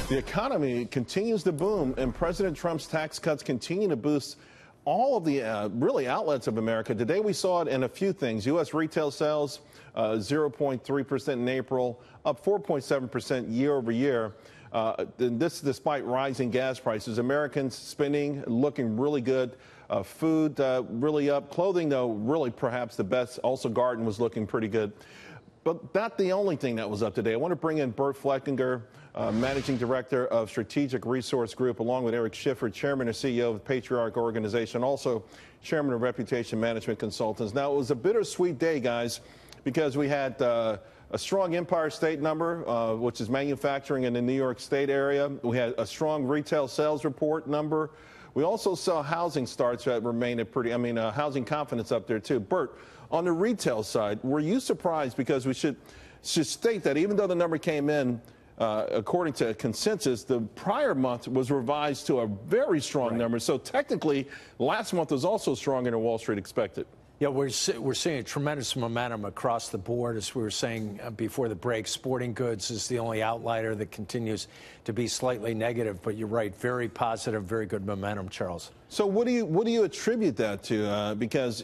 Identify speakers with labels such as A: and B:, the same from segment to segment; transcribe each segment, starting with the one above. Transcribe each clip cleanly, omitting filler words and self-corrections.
A: The economy continues to boom, and President Trump's tax cuts continue to boost all of the really outlets of America. Today we saw it in a few things. U.S. retail sales 0.3% in April, up 4.7% year over year. This despite rising gas prices. Americans spending looking really good. Food really up. Clothing, though, really perhaps the best. Also, garden was looking pretty good. But not the only thing that was up today. I want to bring in Burt Flickinger, Managing Director of Strategic Resource Group, along with Eric Schiffer, Chairman and CEO of the Patriarch organization, also Chairman of Reputation Management Consultants. Now, it was a bittersweet day, guys, because we had a strong Empire State number, which is manufacturing in the New York State area. We had a strong retail sales report number. We also saw housing starts that remained housing confidence up there, too. Burt, on the retail side, were you surprised? Because we should state that even though the number came in, according to consensus, the prior month was revised to a very strong number. So technically, last month was also stronger than Wall Street expected.
B: Yeah, we're seeing a tremendous momentum across the board. As we were saying before the break, sporting goods is the only outlier that continues to be slightly negative. But you're right, very positive, very good momentum, Charles. So
A: what do you attribute that to? Because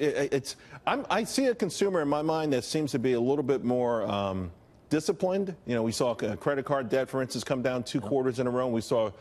A: I see a consumer in my mind that seems to be a little bit more disciplined. You know, we saw credit card debt, for instance, come down 2 quarters in a row. We saw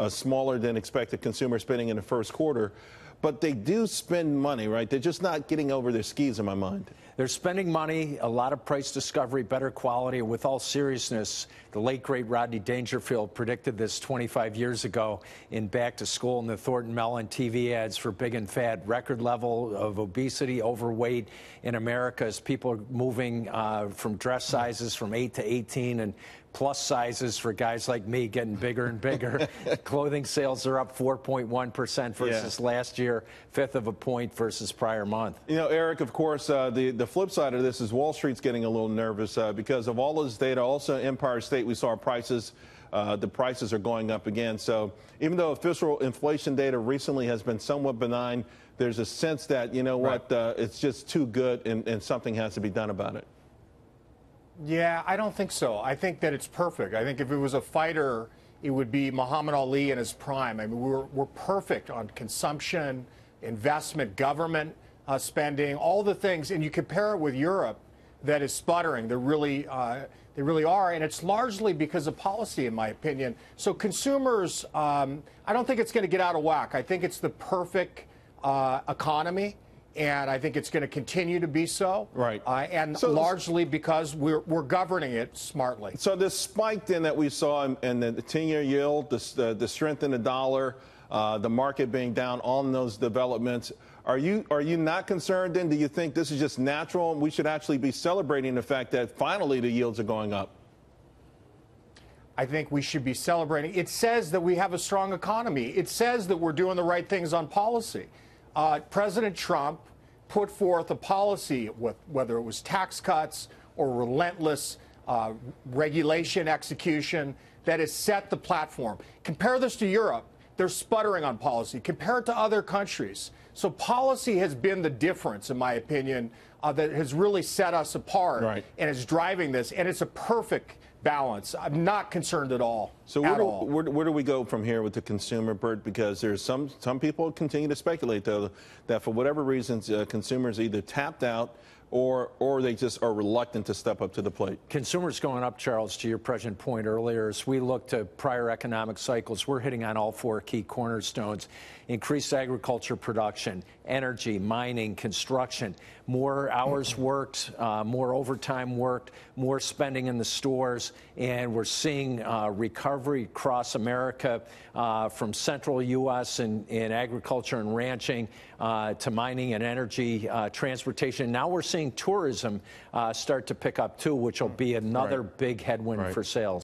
A: smaller than expected consumer spending in the first quarter. But they do spend money, right? They're just not getting over their skis in my mind.
B: They're spending money, a lot of price discovery, better quality. With all seriousness, the late, great Rodney Dangerfield predicted this 25 years ago in Back to School in the Thornton Mellon TV ads for Big and Fat. Record level of obesity, overweight in America as people are moving from dress sizes from 8 to 18 and plus sizes for guys like me getting bigger and bigger. Clothing sales are up 4.1% versus last year, 1/5 of a point versus prior month.
A: You know, Eric, of course, the flip side of this is Wall Street's getting a little nervous because of all this data. Also, Empire State, we saw prices. The prices are going up again. So even though official inflation data recently has been somewhat benign, there's a sense that, you know what, it's just too good and something has to be done about it.
C: Yeah, I don't think so. I think that it's perfect. I think if it was a fighter, it would be Muhammad Ali in his prime. I mean, we're perfect on consumption, investment, government spending, all the things. And you compare it with Europe that is sputtering. They really are. And it's largely because of policy, in my opinion. So consumers, I don't think it's going to get out of whack. I think it's the perfect economy. And I think it's going to continue to be so. Right. And so largely because we're governing it smartly.
A: So this spike then that we saw in the 10-year yield, the strength in the dollar, the market being down on those developments, are you not concerned then? Do you think this is just natural and we should actually be celebrating the fact that finally the yields are going up?
C: I think we should be celebrating. It says that we have a strong economy. It says that we're doing the right things on policy. President Trump put forth a policy, whether it was tax cuts or relentless regulation execution, that has set the platform. Compare this to Europe. They're sputtering on policy. Compare it to other countries. So policy has been the difference, in my opinion, that has really set us apart and is driving this. And it's a perfect balance. I'm not concerned at all.
A: So where do we go from here with the consumer, Burt? Because there's some people continue to speculate, though, that for whatever reasons, consumers either tapped out or they just are reluctant to step up to the plate.
B: Consumers going up, Charles, to your present point earlier, as we look to prior economic cycles, we're hitting on all 4 key cornerstones: increased agriculture production, energy, mining, construction, more hours worked, more overtime worked, more spending in the stores, and we're seeing recovery across America from central U.S. in agriculture and ranching to mining and energy, transportation. Now we're seeing tourism start to pick up, too, which will be another big headwind for sales.